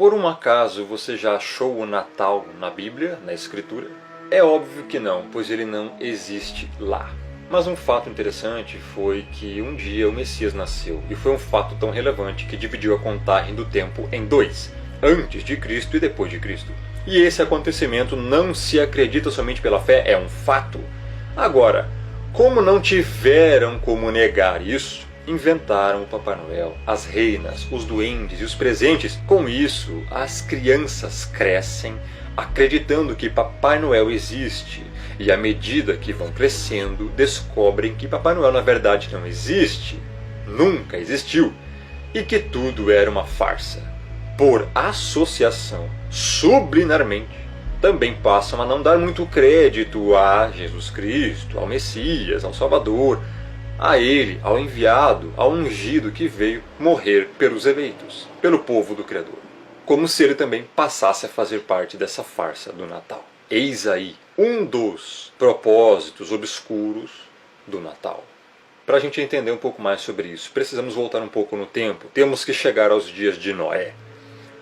Por um acaso você já achou o Natal na Bíblia, na Escritura? É óbvio que não, pois ele não existe lá. Mas um fato interessante foi que um dia o Messias nasceu, e foi um fato tão relevante que dividiu a contagem do tempo em dois, antes de Cristo e depois de Cristo. E esse acontecimento não se acredita somente pela fé, é um fato. Agora, como não tiveram como negar isso, inventaram o Papai Noel, as reinas, os duendes e os presentes. Com isso, as crianças crescem acreditando que Papai Noel existe, e à medida que vão crescendo, descobrem que Papai Noel na verdade não existe, nunca existiu, e que tudo era uma farsa. Por associação, subliminarmente, também passam a não dar muito crédito a Jesus Cristo, ao Messias, ao Salvador, a Ele, ao enviado, ao ungido que veio morrer pelos eleitos, pelo povo do Criador. Como se ele também passasse a fazer parte dessa farsa do Natal. Eis aí um dos propósitos obscuros do Natal. Para a gente entender um pouco mais sobre isso, precisamos voltar um pouco no tempo, temos que chegar aos dias de Noé.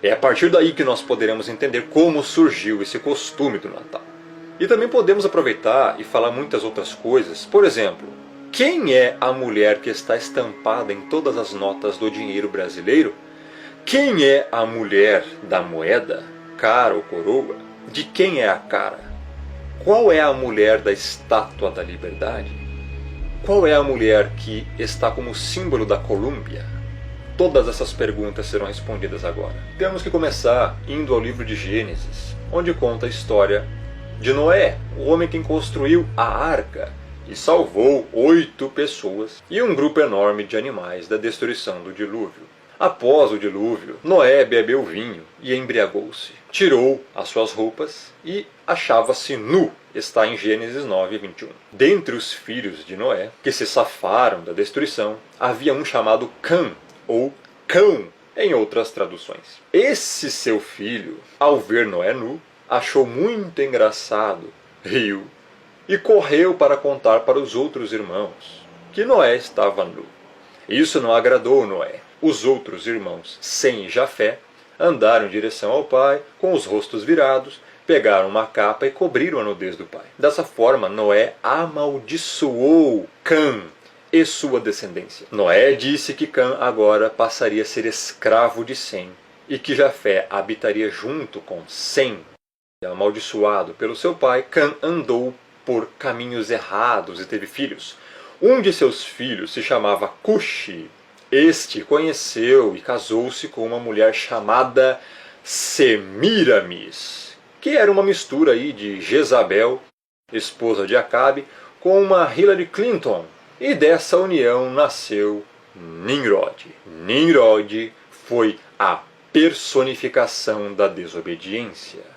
É a partir daí que nós poderemos entender como surgiu esse costume do Natal. E também podemos aproveitar e falar muitas outras coisas. Por exemplo, quem é a mulher que está estampada em todas as notas do dinheiro brasileiro? Quem é a mulher da moeda, cara ou coroa? De quem é a cara? Qual é a mulher da estátua da liberdade? Qual é a mulher que está como símbolo da Colômbia? Todas essas perguntas serão respondidas agora. Temos que começar indo ao livro de Gênesis, onde conta a história de Noé, o homem que construiu a arca e salvou 8 pessoas e um grupo enorme de animais da destruição do dilúvio. Após o dilúvio, Noé bebeu vinho e embriagou-se. Tirou as suas roupas e achava-se nu. Está em Gênesis 9:21. Dentre os filhos de Noé, que se safaram da destruição, havia um chamado Cã, ou Cão, em outras traduções. Esse seu filho, ao ver Noé nu, achou muito engraçado, riu e correu para contar para os outros irmãos que Noé estava nu. Isso não agradou Noé. Os outros irmãos, Sem e Jafé, andaram em direção ao pai, com os rostos virados, pegaram uma capa e cobriram a nudez do pai. Dessa forma, Noé amaldiçoou Cã e sua descendência. Noé disse que Cã agora passaria a ser escravo de Sem, e que Jafé habitaria junto com Sem. Amaldiçoado pelo seu pai, Cã andou por caminhos errados e teve filhos. Um de seus filhos se chamava Cuxi. Este conheceu e casou-se com uma mulher chamada Semiramis, que era uma mistura aí de Jezabel, esposa de Acabe, com uma Hillary Clinton. E dessa união nasceu Nimrod. Nimrod foi a personificação da desobediência.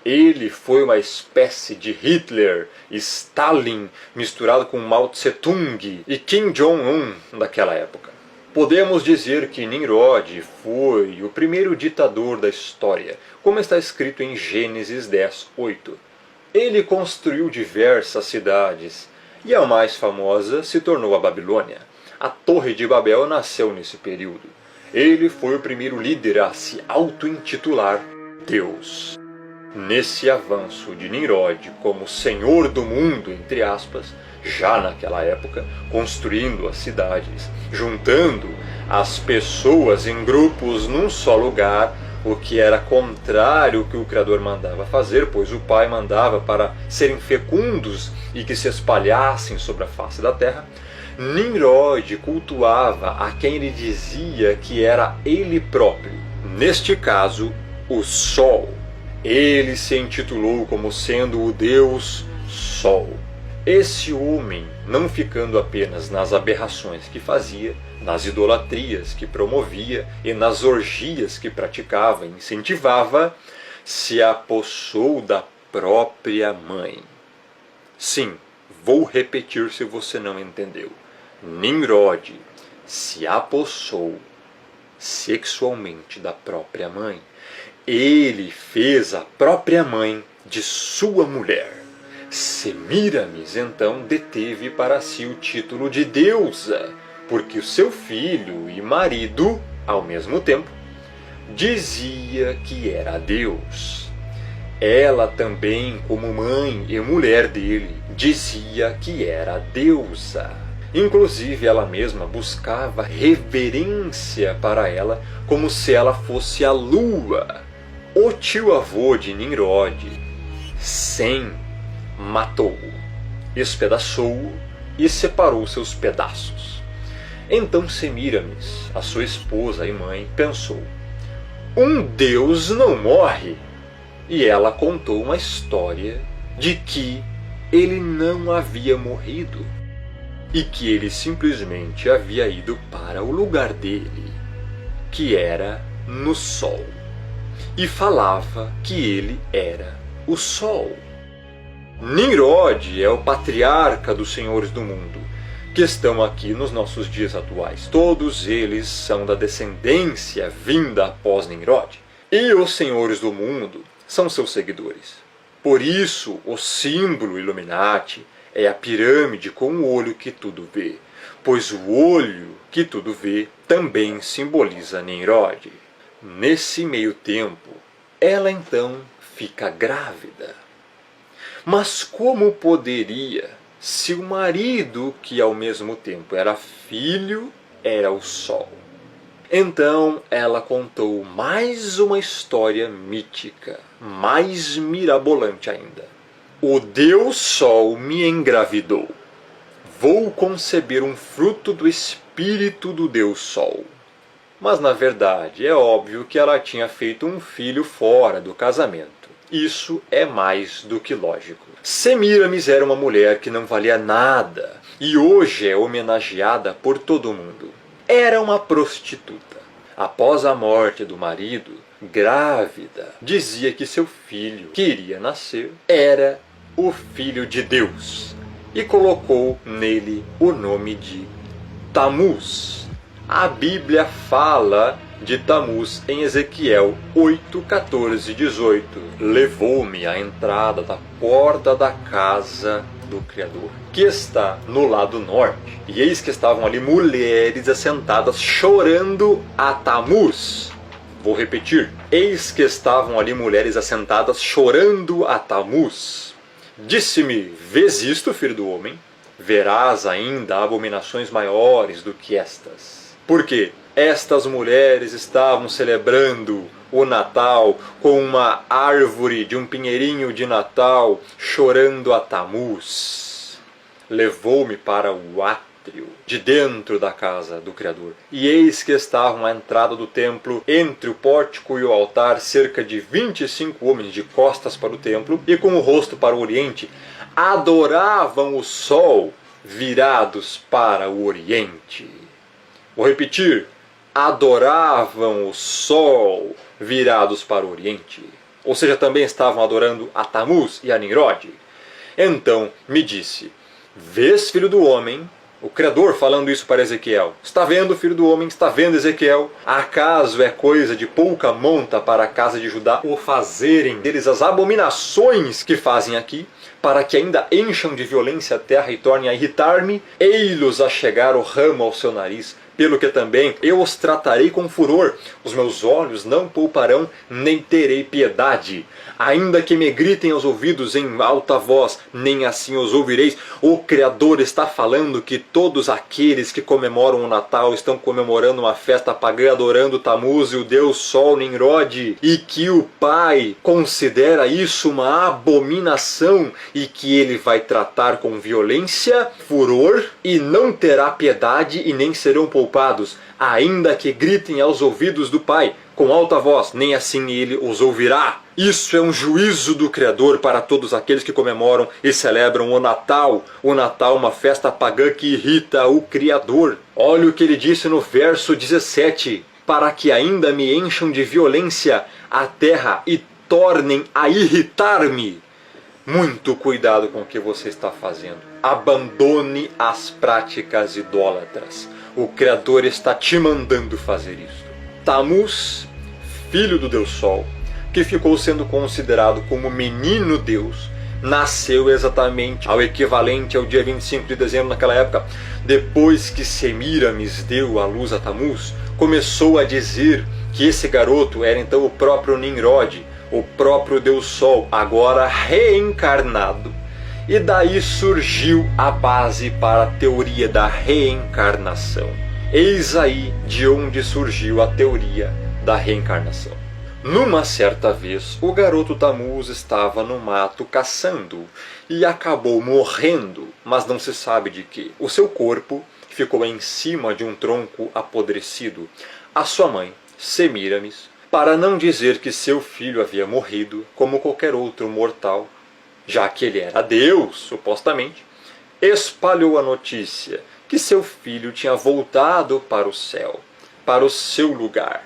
Ele foi uma espécie de Hitler, Stalin, misturado com Mao Tse-tung e Kim Jong-un daquela época. Podemos dizer que Nimrod foi o primeiro ditador da história, como está escrito em Gênesis 10:8. Ele construiu diversas cidades, e a mais famosa se tornou a Babilônia. A Torre de Babel nasceu nesse período. Ele foi o primeiro líder a se auto-intitular Deus. Nesse avanço de Nimrod como senhor do mundo, entre aspas, já naquela época, construindo as cidades, juntando as pessoas em grupos num só lugar, o que era contrário ao que o Criador mandava fazer, pois o Pai mandava para serem fecundos e que se espalhassem sobre a face da terra. Nimrod cultuava a quem ele dizia que era ele próprio, neste caso, o Sol. Ele se intitulou como sendo o Deus Sol. Esse homem, não ficando apenas nas aberrações que fazia, nas idolatrias que promovia e nas orgias que praticava e incentivava, se apossou da própria mãe. Sim, vou repetir se você não entendeu. Nimrod se apossou sexualmente da própria mãe. Ele fez a própria mãe de sua mulher. Semiramis então deteve para si o título de deusa, porque o seu filho e marido, ao mesmo tempo, dizia que era Deus. Ela também, como mãe e mulher dele, dizia que era deusa. Inclusive, ela mesma buscava reverência para ela, como se ela fosse a lua. O tio-avô de Nimrod, Sem, matou-o, espedaçou-o e separou seus pedaços. Então Semíramis, a sua esposa e mãe, pensou: um Deus não morre. E ela contou uma história de que ele não havia morrido e que ele simplesmente havia ido para o lugar dele, que era no sol, e falava que ele era o sol. Nimrod é o patriarca dos senhores do mundo, que estão aqui nos nossos dias atuais. Todos eles são da descendência vinda após Nimrod. E os senhores do mundo são seus seguidores. Por isso, o símbolo Illuminati é a pirâmide com o olho que tudo vê, pois o olho que tudo vê também simboliza Nimrod. Nesse meio tempo, ela então fica grávida. Mas como poderia, se o marido, que ao mesmo tempo era filho, era o sol? Então ela contou mais uma história mítica, mais mirabolante ainda. O Deus Sol me engravidou. Vou conceber um fruto do espírito do Deus Sol. Mas na verdade é óbvio que ela tinha feito um filho fora do casamento. Isso é mais do que lógico. Semíramis era uma mulher que não valia nada e hoje é homenageada por todo mundo. Era uma prostituta. Após a morte do marido, grávida, dizia que seu filho, que iria nascer, era o Filho de Deus e colocou nele o nome de Tamuz. A Bíblia fala de Tamuz em Ezequiel 8, 14 e 18. Levou-me à entrada da porta da casa do Criador, que está no lado norte. E eis que estavam ali mulheres assentadas chorando a Tamuz. Vou repetir. Eis que estavam ali mulheres assentadas chorando a Tamuz. Disse-me: vês isto, filho do homem? Verás ainda abominações maiores do que estas. Porque estas mulheres estavam celebrando o Natal com uma árvore de um pinheirinho de Natal, chorando a Tamuz. Levou-me para o átrio de dentro da casa do Criador. E eis que estavam à entrada do templo, entre o pórtico e o altar, cerca de 25 homens de costas para o templo e com o rosto para o oriente, adoravam o sol, virados para o oriente. Vou repetir. Adoravam o sol, virados para o oriente. Ou seja, também estavam adorando a Tamuz e a Nimrod. Então me disse: vês, filho do homem? O Criador falando isso para Ezequiel. Está vendo, filho do homem? Está vendo, Ezequiel? Acaso é coisa de pouca monta para a casa de Judá o fazerem deles as abominações que fazem aqui, para que ainda encham de violência a terra e tornem a irritar-me? Ei-los a chegar o ramo ao seu nariz, pelo que também eu os tratarei com furor. Os meus olhos não pouparão, nem terei piedade. Ainda que me gritem aos ouvidos em alta voz, nem assim os ouvireis. O Criador está falando que todos aqueles que comemoram o Natal estão comemorando uma festa pagã, adorando Tamuz e o Deus Sol Nimrod, e que o Pai considera isso uma abominação e que ele vai tratar com violência, furor, e não terá piedade e nem serão poupados, ainda que gritem aos ouvidos do Pai com alta voz, nem assim ele os ouvirá. Isso é um juízo do Criador para todos aqueles que comemoram e celebram o Natal. O Natal, uma festa pagã que irrita o Criador. Olha o que ele disse no verso 17. Para que ainda me encham de violência a terra e tornem a irritar-me. Muito cuidado com o que você está fazendo. Abandone as práticas idólatras. O Criador está te mandando fazer isso. Tamuz, filho do Deus Sol, que ficou sendo considerado como menino Deus, nasceu exatamente ao equivalente ao dia 25 de dezembro naquela época. Depois que Semíramis deu à luz a Tamuz, começou a dizer que esse garoto era então o próprio Nimrod, o próprio Deus Sol, agora reencarnado. E daí surgiu a base para a teoria da reencarnação. Eis aí de onde surgiu a teoria da reencarnação. Numa certa vez, o garoto Tammuz estava no mato caçando e acabou morrendo, mas não se sabe de quê. O seu corpo ficou em cima de um tronco apodrecido. A sua mãe, Semíramis, para não dizer que seu filho havia morrido como qualquer outro mortal, já que ele era Deus, supostamente, espalhou a notícia que seu filho tinha voltado para o céu, para o seu lugar,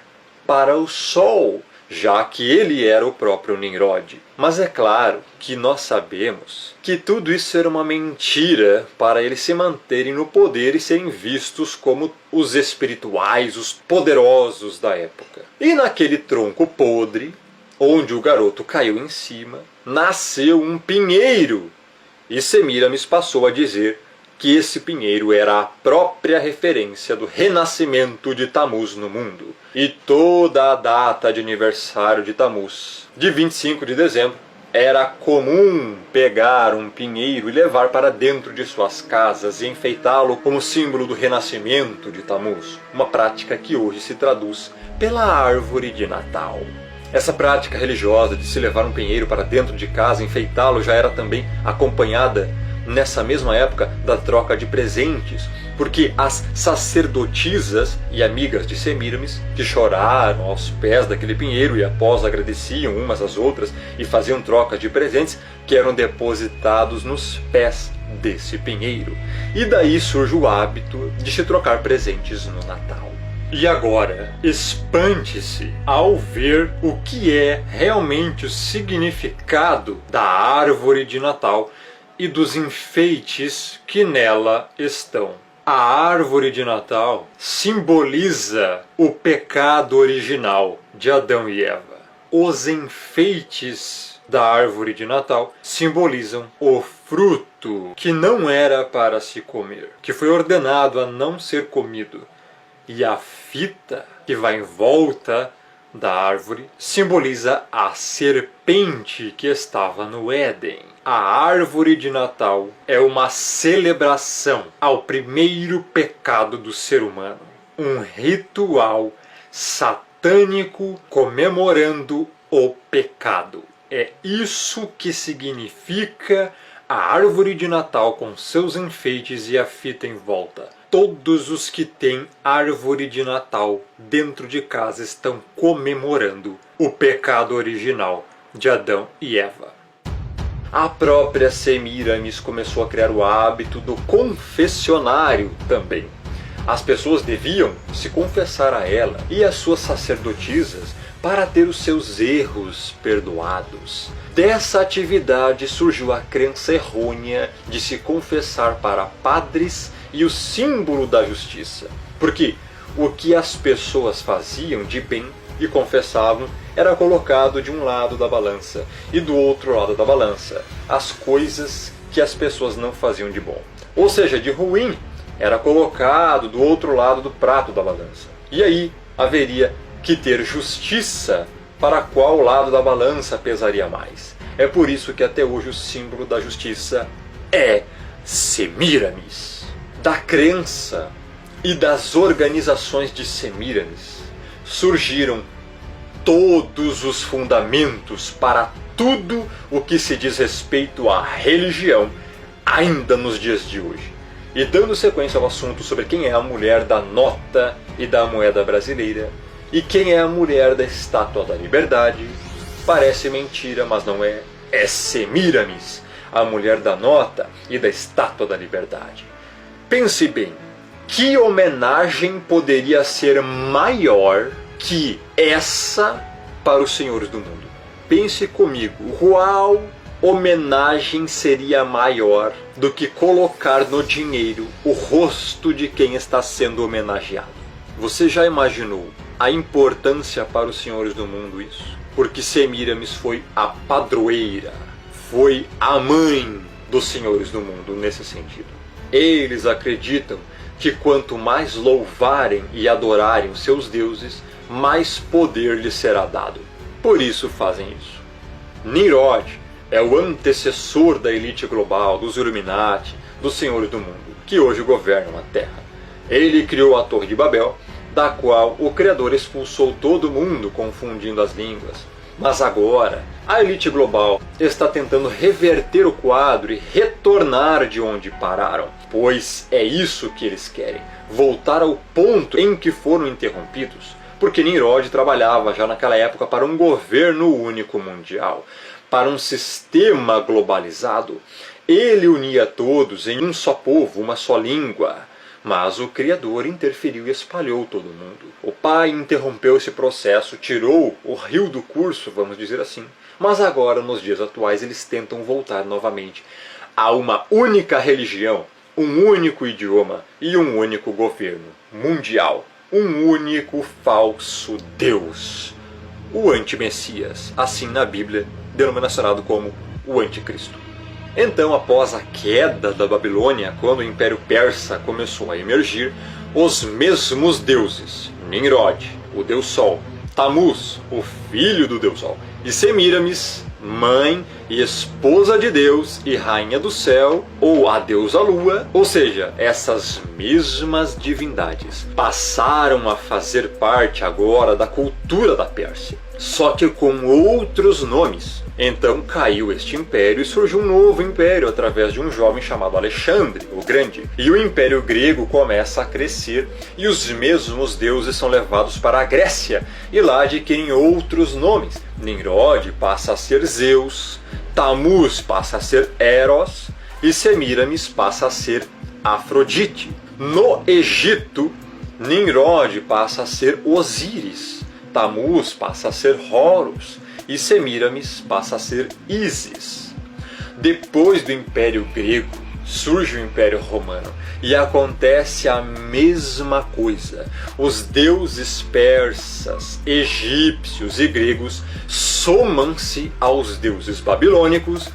para o sol, já que ele era o próprio Nimrod. Mas é claro que nós sabemos que tudo isso era uma mentira para eles se manterem no poder e serem vistos como os espirituais, os poderosos da época. E naquele tronco podre, onde o garoto caiu em cima, nasceu um pinheiro. E Semíramis passou a dizer que esse pinheiro era a própria referência do renascimento de Tammuz no mundo. E toda a data de aniversário de Tammuz, de 25 de dezembro, era comum pegar um pinheiro e levar para dentro de suas casas e enfeitá-lo como símbolo do renascimento de Tammuz. Uma prática que hoje se traduz pela árvore de Natal. Essa prática religiosa de se levar um pinheiro para dentro de casa e enfeitá-lo já era também acompanhada, nessa mesma época, da troca de presentes, porque as sacerdotisas e amigas de Semíramis, que choraram aos pés daquele pinheiro e após agradeciam umas às outras e faziam trocas de presentes que eram depositados nos pés desse pinheiro. E daí surge o hábito de se trocar presentes no Natal. E agora, espante-se ao ver o que é realmente o significado da árvore de Natal e dos enfeites que nela estão. A árvore de Natal simboliza o pecado original de Adão e Eva. Os enfeites da árvore de Natal simbolizam o fruto que não era para se comer, que foi ordenado a não ser comido. E a fita que vai em volta da árvore simboliza a serpente que estava no Éden. A árvore de Natal é uma celebração ao primeiro pecado do ser humano. Um ritual satânico comemorando o pecado. É isso que significa a árvore de Natal com seus enfeites e a fita em volta. Todos os que têm árvore de Natal dentro de casa estão comemorando o pecado original de Adão e Eva. A própria Semíramis começou a criar o hábito do confessionário também. As pessoas deviam se confessar a ela e às suas sacerdotisas para ter os seus erros perdoados. Dessa atividade surgiu a crença errônea de se confessar para padres e o símbolo da justiça. Porque o que as pessoas faziam de bem e confessavam era colocado de um lado da balança e do outro lado da balança as coisas que as pessoas não faziam de bom. Ou seja, de ruim era colocado do outro lado do prato da balança. E aí haveria que ter justiça para qual lado da balança pesaria mais. É por isso que até hoje o símbolo da justiça é Semíramis. Da crença e das organizações de Semíramis surgiram todos os fundamentos para tudo o que se diz respeito à religião ainda nos dias de hoje. E dando sequência ao assunto sobre quem é a mulher da nota e da moeda brasileira e quem é a mulher da Estátua da Liberdade, parece mentira, mas não é. É Semíramis, a mulher da nota e da Estátua da Liberdade. Pense bem, que homenagem poderia ser maior que essa para os senhores do mundo? Pense comigo, qual homenagem seria maior do que colocar no dinheiro o rosto de quem está sendo homenageado? Você já imaginou a importância para os senhores do mundo isso? Porque Semíramis foi a padroeira, foi a mãe dos senhores do mundo nesse sentido. Eles acreditam que quanto mais louvarem e adorarem os seus deuses, mais poder lhe será dado. Por isso fazem isso. Nimrod é o antecessor da elite global, dos Illuminati, dos senhores do mundo, que hoje governam a Terra. Ele criou a Torre de Babel, da qual o Criador expulsou todo mundo, confundindo as línguas. Mas agora, a elite global está tentando reverter o quadro e retornar de onde pararam, pois é isso que eles querem, voltar ao ponto em que foram interrompidos, porque Nimrod trabalhava já naquela época para um governo único mundial, para um sistema globalizado. Ele unia todos em um só povo, uma só língua. Mas o Criador interferiu e espalhou todo mundo. O Pai interrompeu esse processo, tirou o rio do curso, vamos dizer assim. Mas agora, nos dias atuais, eles tentam voltar novamente a uma única religião, um único idioma e um único governo mundial. Um único falso Deus. O anti-Messias, assim na Bíblia, denominado como o Anticristo. Então, após a queda da Babilônia, quando o Império Persa começou a emergir, os mesmos deuses, Nimrod, o Deus Sol, Tammuz, o filho do Deus Sol, e Semíramis, mãe e esposa de Deus e rainha do céu, ou a deusa Lua, ou seja, essas mesmas divindades, passaram a fazer parte agora da cultura da Pérsia, só que com outros nomes. Então caiu este império e surgiu um novo império através de um jovem chamado Alexandre, o Grande. E o Império Grego começa a crescer e os mesmos deuses são levados para a Grécia e lá adquirem outros nomes. Nimrod passa a ser Zeus, Tammuz passa a ser Eros e Semíramis passa a ser Afrodite. No Egito, Nimrod passa a ser Osíris, Tammuz passa a ser Horus e Semíramis passa a ser Ísis. Depois do Império Grego, surge o Império Romano e acontece a mesma coisa. Os deuses persas, egípcios e gregos somam-se aos deuses babilônicos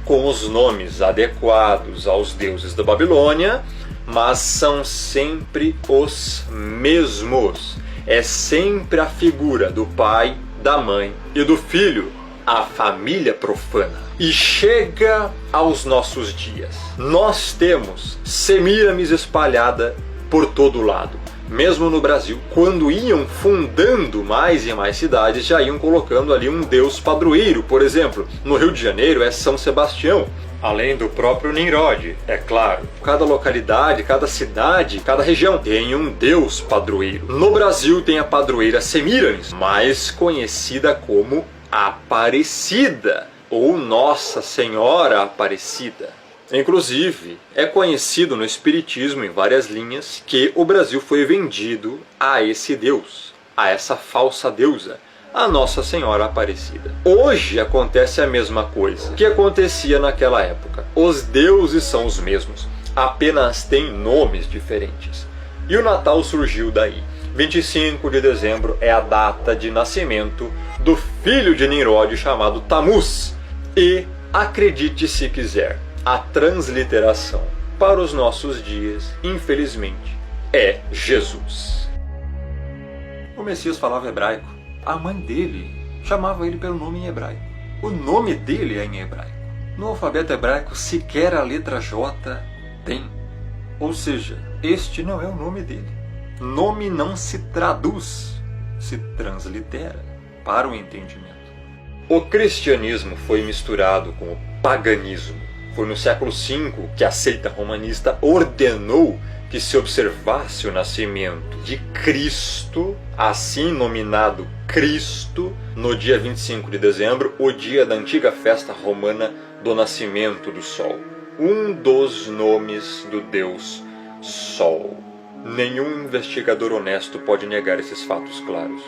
com os nomes adequados aos deuses da Babilônia, mas são sempre os mesmos. É sempre a figura do pai, da mãe e do filho, a família profana. E chega aos nossos dias. Nós temos Semíramis espalhada por todo lado. Mesmo no Brasil, quando iam fundando mais e mais cidades, já iam colocando ali um deus padroeiro. Por exemplo, no Rio de Janeiro é São Sebastião, além do próprio Nimrod, é claro. Cada localidade, cada cidade, cada região tem um deus padroeiro. No Brasil tem a padroeira Semíramis, mais conhecida como Aparecida, ou Nossa Senhora Aparecida. Inclusive, é conhecido no espiritismo, em várias linhas, que o Brasil foi vendido a esse deus, a essa falsa deusa, a Nossa Senhora Aparecida. Hoje acontece a mesma coisa que acontecia naquela época. Os deuses são os mesmos, apenas têm nomes diferentes. E o Natal surgiu daí. 25 de dezembro é a data de nascimento do filho de Nimrod chamado Tammuz. E, acredite se quiser, a transliteração para os nossos dias, infelizmente, é Jesus. O Messias falava hebraico. A mãe dele chamava ele pelo nome em hebraico. O nome dele é em hebraico. No alfabeto hebraico, sequer a letra J tem. Ou seja, este não é o nome dele. Nome não se traduz, se translitera para o entendimento. O cristianismo foi misturado com o paganismo. Foi no século V que a seita romanista ordenou que se observasse o nascimento de Cristo, assim nominado Cristo, no dia 25 de dezembro, o dia da antiga festa romana do nascimento do Sol. Um dos nomes do Deus Sol. Nenhum investigador honesto pode negar esses fatos claros.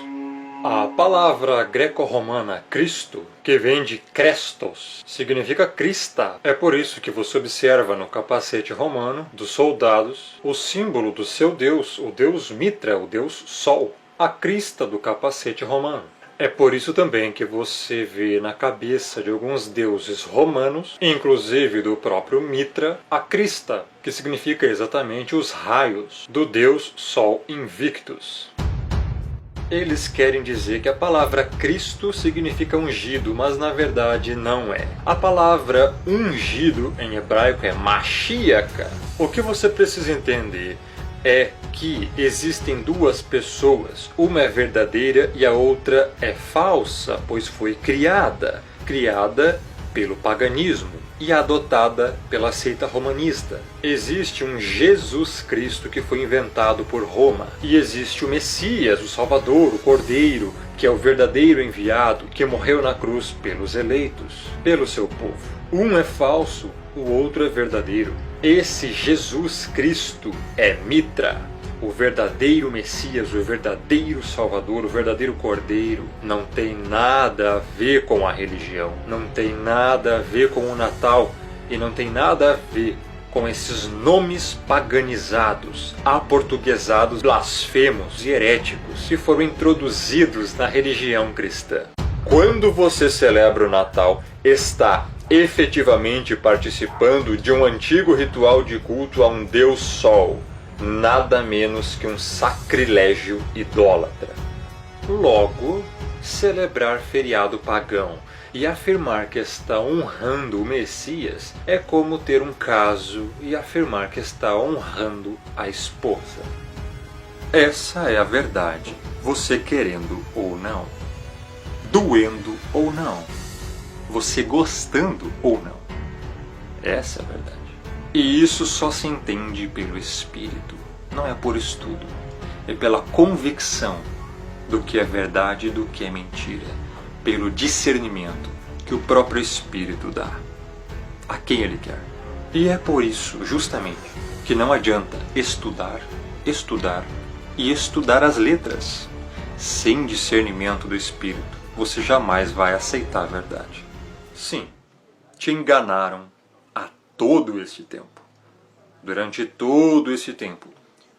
A palavra greco-romana Cristo, que vem de Krestos, significa crista. É por isso que você observa no capacete romano dos soldados o símbolo do seu deus, o deus Mitra, o deus Sol, a crista do capacete romano. É por isso também que você vê na cabeça de alguns deuses romanos, inclusive do próprio Mitra, a crista, que significa exatamente os raios do deus Sol Invictus. Eles querem dizer que a palavra Cristo significa ungido, mas na verdade não é. A palavra ungido em hebraico é Mashiach. O que você precisa entender é que existem duas pessoas, uma é verdadeira e a outra é falsa, pois foi criada pelo paganismo e adotada pela seita romanista. Existe um Jesus Cristo que foi inventado por Roma, e existe o Messias, o Salvador, o Cordeiro, que é o verdadeiro enviado, que morreu na cruz pelos eleitos, pelo seu povo. Um é falso, o outro é verdadeiro. Esse Jesus Cristo é Mitra, o verdadeiro Messias, o verdadeiro Salvador, o verdadeiro Cordeiro. Não tem nada a ver com a religião, não tem nada a ver com o Natal e não tem nada a ver com esses nomes paganizados, aportuguesados, blasfemos e heréticos que foram introduzidos na religião cristã. Quando você celebra o Natal, está efetivamente participando de um antigo ritual de culto a um Deus Sol, nada menos que um sacrilégio idólatra. Logo, celebrar feriado pagão e afirmar que está honrando o Messias é como ter um caso e afirmar que está honrando a esposa. Essa é a verdade, você querendo ou não, doendo ou não, você gostando ou não. Essa é a verdade. E isso só se entende pelo Espírito, não é por estudo. É pela convicção do que é verdade e do que é mentira, pelo discernimento que o próprio Espírito dá a quem Ele quer. E é por isso, justamente, que não adianta estudar e estudar as letras. Sem discernimento do Espírito, você jamais vai aceitar a verdade. Sim, te enganaram há todo este tempo. Durante todo esse tempo,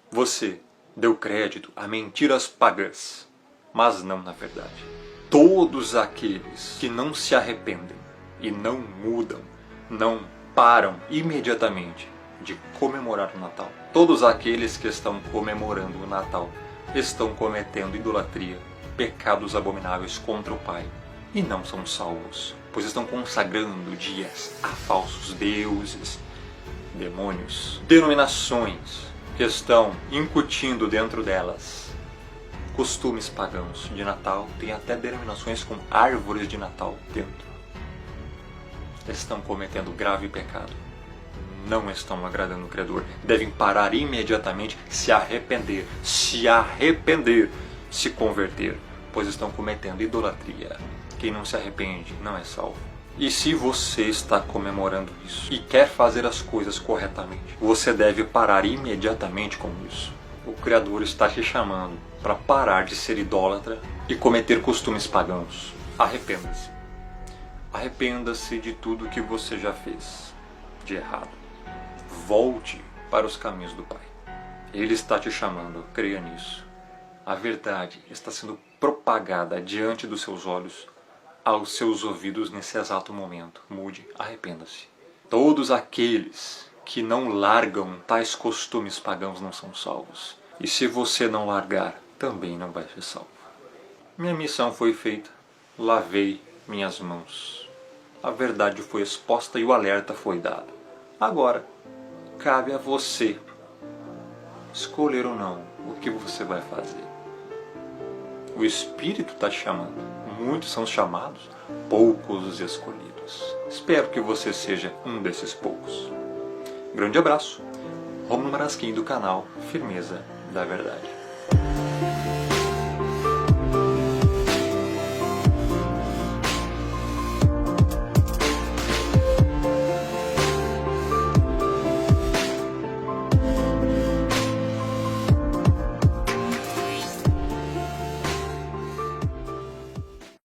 você deu crédito a mentiras pagãs, mas não na verdade. Todos aqueles que não se arrependem e não mudam, não param imediatamente de comemorar o Natal, todos aqueles que estão comemorando o Natal estão cometendo idolatria, pecados abomináveis contra o Pai e não são salvos, pois estão consagrando dias a falsos deuses, demônios, denominações que estão incutindo dentro delas costumes pagãos de Natal. Tem até denominações com árvores de Natal dentro. Estão cometendo grave pecado, não estão agradando o Criador, devem parar imediatamente, se arrepender, se converter, pois estão cometendo idolatria. Quem não se arrepende não é salvo. E se você está comemorando isso e quer fazer as coisas corretamente, você deve parar imediatamente com isso. O Criador está te chamando para parar de ser idólatra e cometer costumes pagãos. Arrependa-se. Arrependa-se de tudo que você já fez de errado. Volte para os caminhos do Pai. Ele está te chamando, creia nisso. A verdade está sendo propagada diante dos seus olhos, aos seus ouvidos nesse exato momento. Mude, arrependa-se. Todos aqueles que não largam tais costumes pagãos não são salvos. E se você não largar, também não vai ser salvo. Minha missão foi feita, lavei minhas mãos. A verdade foi exposta e o alerta foi dado. Agora, cabe a você escolher ou não o que você vai fazer. O Espírito está te chamando. Muitos são chamados, poucos os escolhidos. Espero que você seja um desses poucos. Grande abraço. Rômulo Marasquim do canal Firmeza da Verdade.